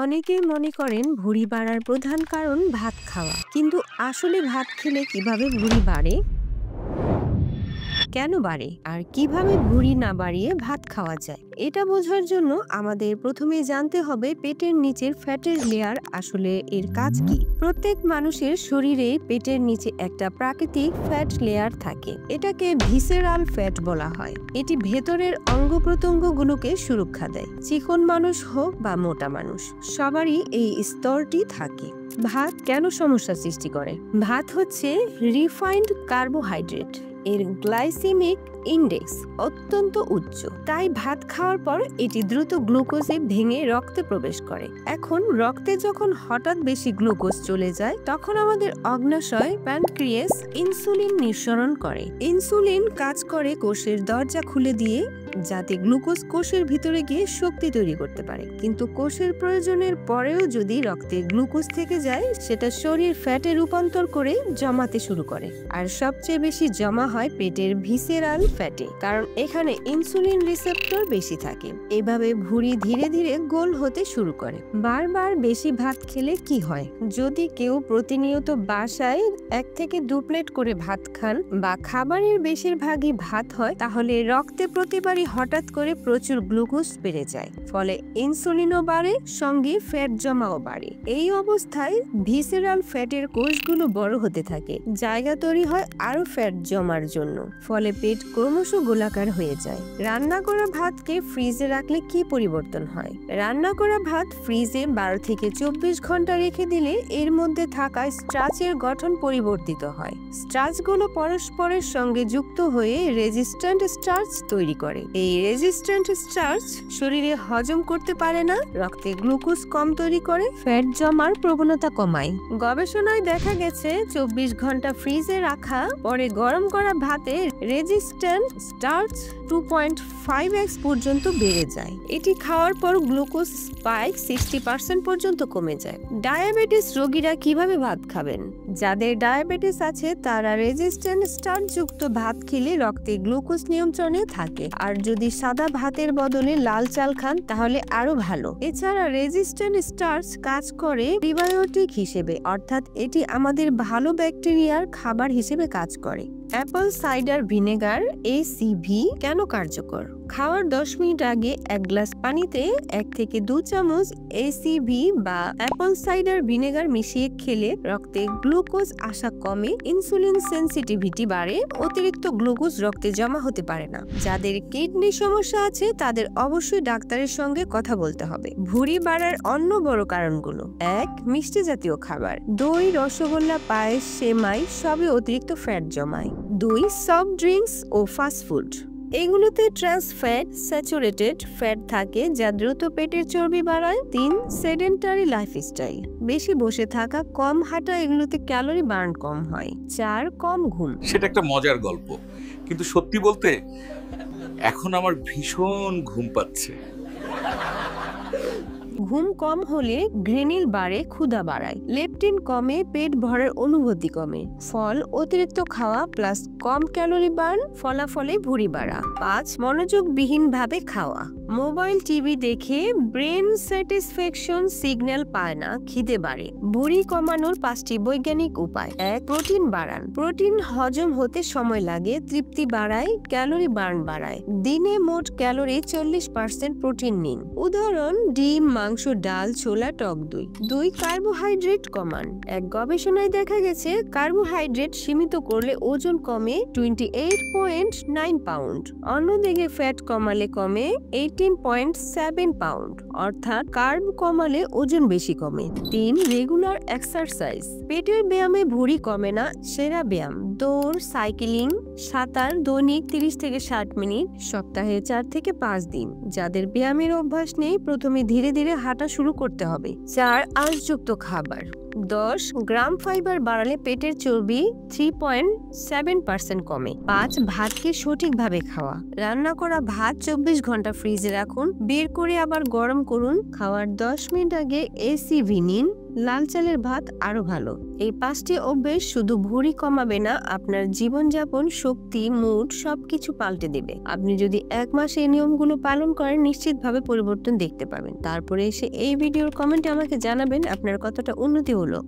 অনেকেই মনে করেন ভুঁড়ি বাড়ার প্রধান কারণ ভাত খাওয়া, কিন্তু আসলে ভাত খেলে কিভাবে ভুঁড়ি বাড়ে, কেন বাড়ে আর কিভাবে ভুঁড়ি না বাড়িয়ে ভাত খাওয়া যায়, এটা বোঝার জন্য আমাদের প্রথমে জানতে হবে পেটের নিচের ফ্যাটের লেয়ার আসলে এর কাজ কি। প্রত্যেক মানুষের শরীরে পেটের নিচে একটা প্রাকৃতিক ফ্যাট লেয়ার থাকে, এটাকে ভিসেরাল ফ্যাট বলা হয়। এটি ভেতরের অঙ্গ প্রত্যঙ্গগুলোকে সুরক্ষা দেয়। চিকন মানুষ হোক বা মোটা মানুষ, সবারই এই স্তরটি থাকে। ভাত কেন সমস্যা সৃষ্টি করে? ভাত হচ্ছে রিফাইন্ড কার্বোহাইড্রেট, এর গ্লাইসেমিক ইন্ডেক্স অত্যন্ত উচ্চ, তাই ভাত খাওয়ার পর এটি দ্রুত গ্লুকোজে ভেঙে রক্তে প্রবেশ করে। এখন রক্তে যখন হঠাৎ বেশি গ্লুকোজ চলে যায়, তখন আমাদের অগ্ন্যাশয় প্যানক্রিয়াস ইনসুলিন নিঃসরণ করে। ইনসুলিন কাজ করে কোষের দরজা খুলে দিয়ে, যাতে গ্লুকোজ কোষের ভিতরে গিয়ে শক্তি তৈরি করতে পারে। কিন্তু কোষের প্রয়োজনের পরেও যদি রক্তে গ্লুকোজ থেকে যায়, সেটা শরীর ফ্যাটে রূপান্তর করে জমাতে শুরু করে। আর সবচেয়ে বেশি জমা হয় পেটের ভিসেরাল ফ্যাটে, কারণ এখানে ইনসুলিন রিসেপ্টর বেশি থাকে। এভাবে ভুঁড়ি ধীরে ধীরে গোল হতে শুরু করে। বারবার বেশি ভাত খেলে কি হয়? যদি কেউ প্রতিনিয়ত বাসায় 1 থেকে 2 প্লেট করে ভাত খান বা খাবারের বেশিরভাগই ভাত হয়, তাহলে রক্তে প্রতিবারই হঠাৎ করে প্রচুর গ্লুকোজ বেড়ে যায়, ফলে ইনসুলিনও বাড়ে, সঙ্গে ফ্যাট জমাও বাড়ে। এই অবস্থায় ভিসেরাল ফ্যাটের কোষগুলো বড় হতে থাকে, জায়গা তৈরি হয় আরো ফ্যাট জমার জন্য, ফলে পেট ক্রমশ গোলাকার হয়ে যায়। রান্না করা ভাতকে ফ্রিজে রাখলে কি পরিবর্তন হয়? রান্না করা ভাত ফ্রিজে 12 থেকে 24 ঘন্টা রেখে দিলে এর মধ্যে থাকা স্টার্চের গঠন পরিবর্তিত হয়। স্টার্চগুলো পরস্পরের সঙ্গে যুক্ত হয়ে রেজিস্ট্যান্ট স্টার্চ তৈরি করে। এই রেজিস্ট্যান্ট স্টার্চ শরীরে হজম করতে পারে না, রক্তে গ্লুকোজ কম তৈরি করে, ফ্যাট জমার প্রবণতা কমায়। গবেষণায় দেখা গেছে 24 ঘন্টা ফ্রিজে রাখা পরে গরম করা ভাতে রেজিস্ট্যান্ট স্টার্চ 2.5x পর্যন্ত বেড়ে যায়। এটি খাওয়ার পর গ্লুকোজ স্পাইক 60% পর্যন্ত কমে যায়। ডায়াবেটিস রোগীরা কিভাবে ভাত খাবেন? যাদের ডায়াবেটিস আছে তারা রেজিস্ট্যান্ট স্টার্চ যুক্ত ভাত খেলে রক্তে গ্লুকোজ নিয়ন্ত্রণে থাকে, আর যদি সাদা ভাতের বদলে লাল চাল খান তাহলে আরো ভালো। এছাড়া রেজিস্ট্যান্ট স্টার্চ কাজ করে প্রিবায়োটিক হিসেবে, অর্থাৎ এটি আমাদের ভালো ব্যাকটেরিয়ার খাবার হিসেবে কাজ করে। অ্যাপল সাইডার ভিনেগার ACV কেন কার্যকর? খাওয়ার 10 মিনিট আগে 1 গ্লাস পানিতে 1 থেকে 2 চামচ ACV বা অ্যাপল সাইডার ভিনেগার মিশিয়ে খেলে রক্তে গ্লুকোজ আসা কমে, ইনসুলিন সেনসিটিভিটি বাড়ে, অতিরিক্ত গ্লুকোজ রক্তে জমা হতে পারে না। যাদের কিডনি সমস্যা আছে তাদের অবশ্যই ডাক্তারের সঙ্গে কথা বলতে হবে। ভুঁড়ি বাড়ার অন্য বড় কারণগুলো: 1. মিষ্টি জাতীয় খাবার, দই, রসগোল্লা, পায়েস, সেমাই সবই অতিরিক্ত ফ্যাট জমায়। 2. সফট ড্রিঙ্কস ও ফাস্ট ফুড, এগুলোতে ট্রান্স ফ্যাট, স্যাচুরেটেড ফ্যাট থাকে যা দ্রুত পেটের চর্বি বাড়ায়। 3. সেডেন্টারি লাইফস্টাইল, বেশি বসে থাকা, কম হাঁটা, এগুলোতে ক্যালোরি বার্ন কম হয়। 4. কম ঘুম। সেটা একটা মজার গল্প, কিন্তু সত্যি বলতে এখন আমার ভীষণ ঘুম পাচ্ছে। ঘুম কম হলে গ্রেনিল বাড়ে, ক্ষুধা বাড়ায়, লেপটিন কমে, পেট ভরার অনুভূতি কমে। ফল, অতিরিক্ত খাওয়া প্লাস কম ক্যালোরি বার্ন, ফলাফলে ভুঁড়ি বাড়া। 5. মনোযোগবিহীন ভাবে খাওয়া, মোবাইল টিভি দেখে ব্রেন স্যাটিসফ্যাকশন সিগন্যাল পায় না, খিদে বাড়ে। ভুঁড়ি কমানোর 5টি বৈজ্ঞানিক উপায়: 1. প্রোটিন বাড়ান, প্রোটিন হজম হতে সময় লাগে, তৃপ্তি বাড়ায়, ক্যালোরি বার্ন বাড়ায়। দিনে মোট ক্যালোরি 40% প্রোটিন নিন, উদাহরণ ডিম, মাংস, ডাল, ছোলা, টক দই। 2. কার্বোহাইড্রেট কমান, এক গবেষণায় দেখা গেছে কার্বোহাইড্রেট সীমিত করলে ওজন কমে 28.9 পাউন্ড, অন্যদিকে ফ্যাট কমালে কমে 18.7 পাউন্ড, অর্থাৎ কার্ব কমালে ওজন বেশি কমে। 3. রেগুলার এক্সারসাইজ, পেটের ব্যায়ামে ভুঁড়ি কমে না, সেরা ব্যায়াম দৌড়, সাইক্লিং, সাঁতার, দৈনিক 30 থেকে 60 মিনিট, সপ্তাহে 4 থেকে 5 দিন। যাদের ব্যায়ামের অভ্যাস নেই, প্রথমে ধীরে ধীরে হাঁটা শুরু করতে হবে। 4. আঁশযুক্ত খাবার, 10 গ্রাম ফাইবার বাড়ালে পেটের চর্বি 3.7% কমে। 5. ভাতকে সঠিকভাবে খাওয়া, রান্না করা ভাত 24 ঘন্টা ফ্রিজে রাখুন, বের করে আবার গরম করুন, খাওয়ার 10 মিনিট আগে ACV নিন, লাল চালের ভাত আরো ভালো। এই 5টি অভ্যেস শুধু ভুঁড়ি কমাবে না, আপনার জীবনযাপন, শক্তি, মুড সবকিছু পাল্টে দেবে। আপনি যদি 1 মাস এই নিয়মগুলো পালন করেন, নিশ্চিতভাবে পরিবর্তন দেখতে পাবেন। তারপরে এসে এই ভিডিওর কমেন্টে আমাকে জানাবেন আপনার কতটা উন্নতি হলো।